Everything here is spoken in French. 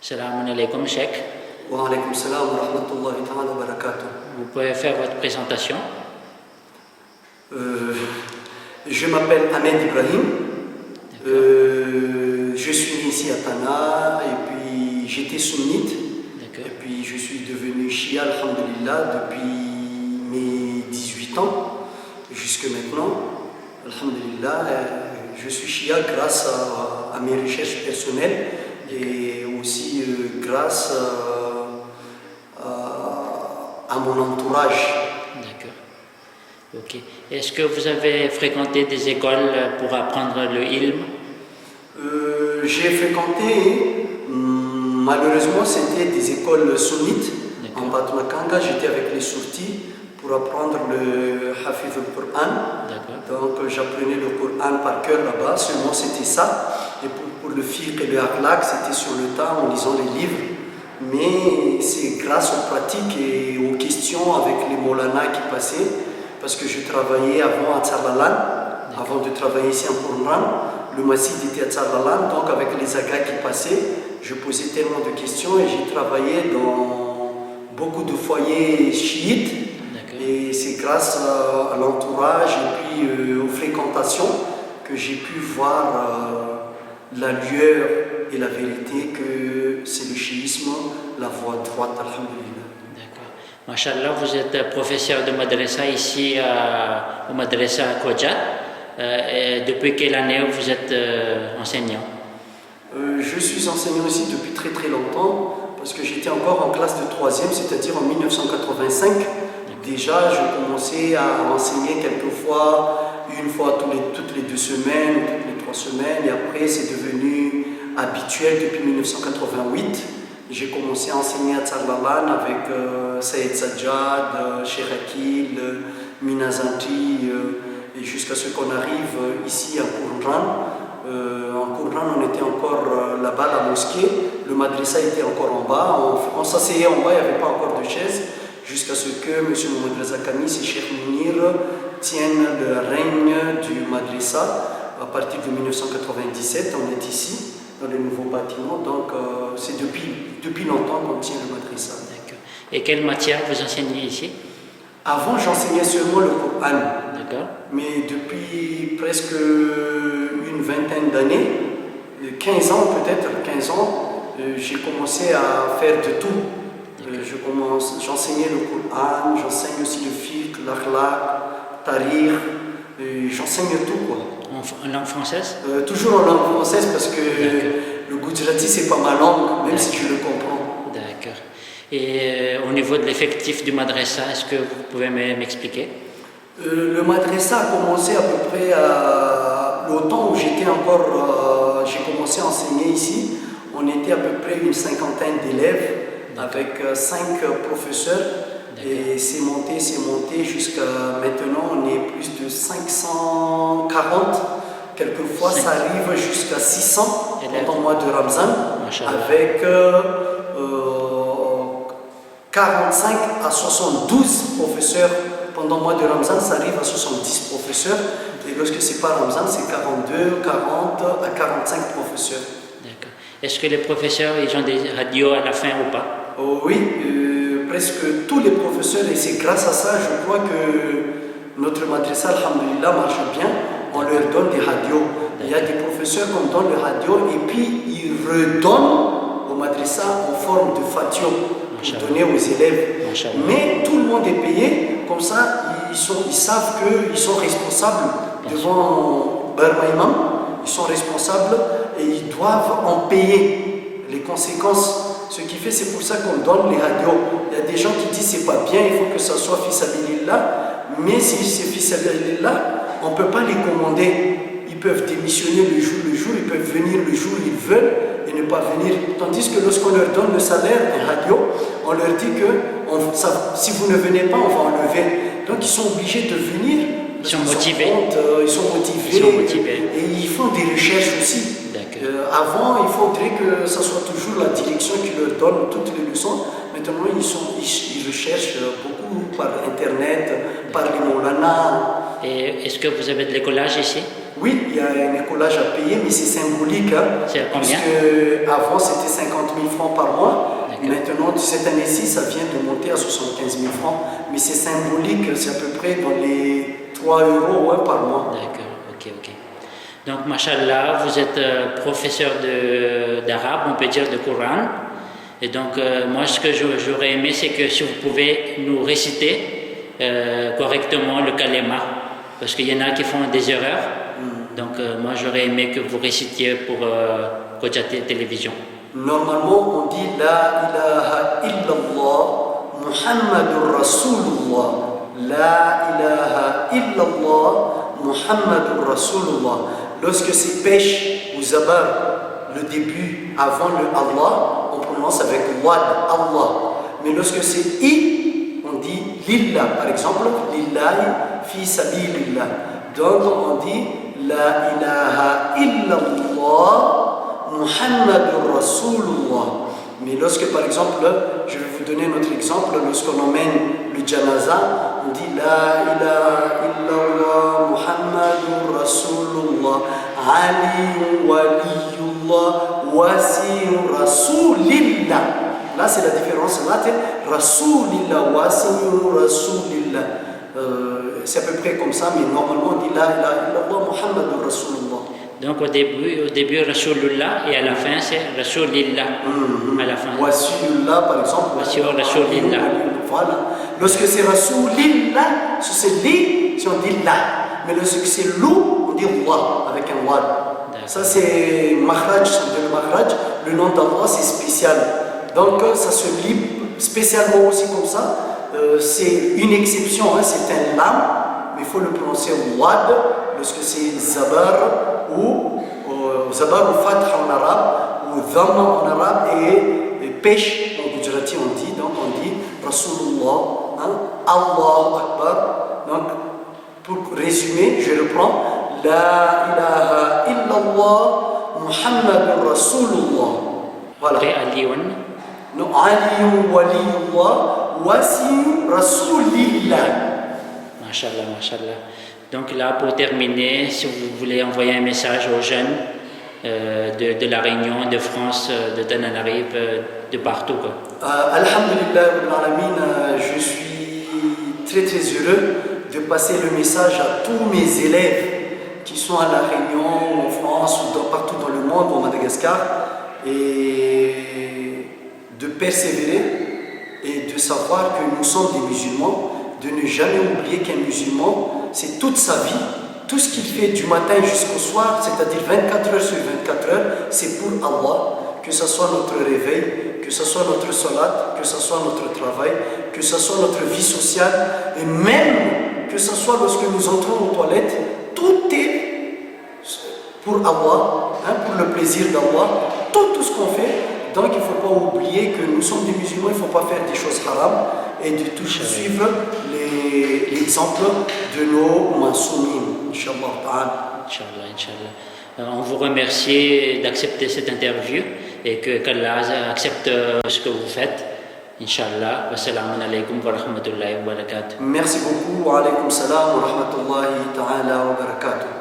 Salam alaikum, Cheikh. Wa alaykum salam wa rahmatullahi ta'ala wa barakatuh. Vous pouvez faire votre présentation. Je m'appelle Ahmed Ibrahim. Je suis né ici à Tana et puis j'étais sunnite. Et puis je suis devenu shia, alhamdulillah, depuis mes 18 ans jusque maintenant. Alhamdulillah, je suis shia grâce à mes recherches personnelles et aussi grâce à mon entourage. D'accord. Ok. Est-ce que vous avez fréquenté des écoles pour apprendre le ilm? J'ai fréquenté, malheureusement, c'était des écoles sunnites. En Batmakanga, j'étais avec les sourtis pour apprendre le Hafiz al-Qur'an. Donc j'apprenais le Qur'an par cœur là-bas, seulement c'était ça. Et pour le fiqh et le akhlaq, c'était sur le tas en lisant les livres. Mais c'est grâce aux pratiques et aux questions avec les Maulana qui passaient, parce que je travaillais avant à Tsarlalan, avant de travailler ici en Qur'an. Le masjid était à Tsarlalan, donc avec les agas qui passaient, je posais tellement de questions et j'ai travaillé dans beaucoup de foyers chiites. Et c'est grâce à l'entourage et puis aux fréquentations que j'ai pu voir la lueur et la vérité que c'est le chiisme, la voie droite, alhamdulillah. D'accord. Masha'Allah, vous êtes professeur de madrasa ici au madrasa à Kodja. Depuis quelle année vous êtes enseignant? Je suis enseignant ici depuis très très longtemps parce que j'étais encore en classe de 3e, c'est-à-dire en 1985. Déjà, je commençais à enseigner quelquefois, une fois toutes les 2 semaines, toutes les 3 semaines, et après c'est devenu habituel depuis 1988. J'ai commencé à enseigner à Tsarlalan avec Saïd Sajjad, Cheikh Akil, Mina Zanti, et jusqu'à ce qu'on arrive ici à Qur'an. En Qur'an, on était encore là-bas, la mosquée, le madrasa était encore en bas, on s'asseyait en bas, il n'y avait pas encore de chaises. Jusqu'à ce que M. Mohamed Reza Khamis et Cheikh Mounir tiennent le règne du madrasa à partir de 1997. On est ici, dans le nouveau bâtiment, donc c'est depuis longtemps qu'on tient le madrasa. D'accord. Et quelle matière vous enseignez ici? Avant, j'enseignais seulement le Coran. D'accord. Mais depuis presque une vingtaine d'années, 15 ans peut-être, 15 ans, j'ai commencé à faire de tout. J'enseignais le Coran, j'enseigne aussi le fiqh, l'akhlaq, tarikh, j'enseigne tout quoi. En langue française? Toujours en langue française parce que le Gujarati c'est pas ma langue, même si je le comprends. D'accord. Et au niveau de l'effectif du madrasa, est-ce que vous pouvez m'expliquer? Le madrasa a commencé à peu près au temps où j'ai commencé à enseigner ici. On était à peu près une cinquantaine d'élèves avec 5 professeurs et c'est monté jusqu'à maintenant on est plus de 540, quelquefois ça arrive jusqu'à 600 pendant le mois de Ramzan avec 45 à 72 professeurs pendant le mois de Ramzan, ça arrive à 70 professeurs et lorsque c'est pas Ramzan c'est 42, 40 à 45 professeurs. D'accord. Est-ce que les professeurs ils ont des radios à la fin ou pas? Oui, presque tous les professeurs, et c'est grâce à ça, je crois que notre madrasa, alhamdulillah, marche bien. On leur donne des radios. Il y a des professeurs qu'on donne les radios et puis ils redonnent au madrasa en forme de fatio pour donner aux élèves. Mais tout le monde est payé, comme ça, ils savent qu'ils sont responsables devant Barma Imam, ils sont responsables et ils doivent en payer les conséquences. Ce qui fait, c'est pour ça qu'on donne les radios. Il y a des gens qui disent c'est pas bien, il faut que ça soit fils sabilillah. Mais si c'est fils sabilillah, on ne peut pas les commander. Ils peuvent démissionner le jour, ils peuvent venir le jour où ils veulent et ne pas venir. Tandis que lorsqu'on leur donne le salaire des radios, on leur dit que si vous ne venez pas, on va enlever. Donc ils sont obligés de venir. Ils sont motivés. Ils sont motivés. Et ils font des recherches aussi. Avant, il faudrait que ce soit toujours la direction qui leur donne toutes les leçons. Maintenant, ils recherchent beaucoup par Internet, par les Maulana. Et est-ce que vous avez de l'écolage ici? Oui, il y a un écolage à payer, mais c'est symbolique. Hein, C'est combien? puisque avant, c'était 50 000 francs par mois. D'accord. Maintenant, cette année-ci, ça vient de monter à 75 000 francs. Mais c'est symbolique, c'est à peu près dans les 3 euros par mois. D'accord, ok. Donc, mashallah, vous êtes professeur d'arabe, on peut dire de Coran. Et donc, moi, ce que j'aurais aimé, c'est que si vous pouvez nous réciter correctement le kalima, parce qu'il y en a qui font des erreurs. Donc, moi, j'aurais aimé que vous récitiez pour Kodja Télévision. Normalement, on dit La ilaha illallah Muhammadur Rasulullah. La ilaha illallah Muhammadur Rasulullah. Lorsque c'est pêche ou zabar, le début avant le Allah, on prononce avec wad, Allah. Mais lorsque c'est I, on dit lillah. Par exemple, lillahi fi sabilillah. Donc on dit La ilaha illallah Muhammadur Rasulullah. Mais lorsque, par exemple, je vais vous donner notre exemple, lorsqu'on emmène le janaza, on dit La ilaha illallah Muhammadur Rasulullah Ali waliyullah wasi'u Rasulillah. Là, c'est la différence. Là, c'est Rasulillah wasi'u Rasulillah. C'est à peu près comme ça, mais normalement, on dit La ilaha illallah Muhammadur Rasulullah. Donc, au début Rasulullah, et à la fin, c'est Rasulillah. À la fin. Wasiullah, par exemple. Rasulillah. Voilà. Lorsque c'est Rasulillah, c'est li, si on dit la. Mais lorsque c'est lou, on dit wa, avec un wad. Ça, c'est Mahraj, c'est le Mahraj. Le nom d'Allah, c'est spécial. Donc, ça se lit spécialement aussi comme ça. C'est une exception, hein, c'est un lam, mais il faut le prononcer wad lorsque c'est zabar ou zabar ou fath en arabe ou dhamma en arabe et pêche en gujarati on dit. Donc on dit Rasulullah, hein, Allahu Akbar. Donc pour résumer, je reprends La ilaha illallah Muhammadur Rasulullah. Voilà. Après, Aliun. Non, Ali waliyullah wasi Rasulillah. Mashallah. Donc là, pour terminer, si vous voulez envoyer un message aux jeunes de la Réunion, de France, de Tananarive, de partout. Alhamdulillah, je suis très heureux de passer le message à tous mes élèves qui sont à la Réunion, en France ou partout dans le monde, au Madagascar, et de persévérer et de savoir que nous sommes des musulmans, de ne jamais oublier qu'un musulman, c'est toute sa vie, tout ce qu'il fait du matin jusqu'au soir, c'est-à-dire 24 heures sur 24 heures, c'est pour Allah, que ce soit notre réveil, que ce soit notre salat, que ce soit notre travail, que ce soit notre vie sociale, et même que ce soit lorsque nous entrons aux toilettes, tout est pour Allah, hein, pour le plaisir d'Allah, tout ce qu'on fait. Donc il ne faut pas oublier que nous sommes des musulmans, il ne faut pas faire des choses haram et de toujours suivre l'exemple de nos masoumines, Inch'Allah. On vous remercie d'accepter cette interview et qu'Allah accepte ce que vous faites. Inch'Allah. Wassalamu alaikum wa rahmatullahi wa barakatuh. Merci beaucoup. Wa alaikum salam wa rahmatullahi ta'ala wa barakatuh.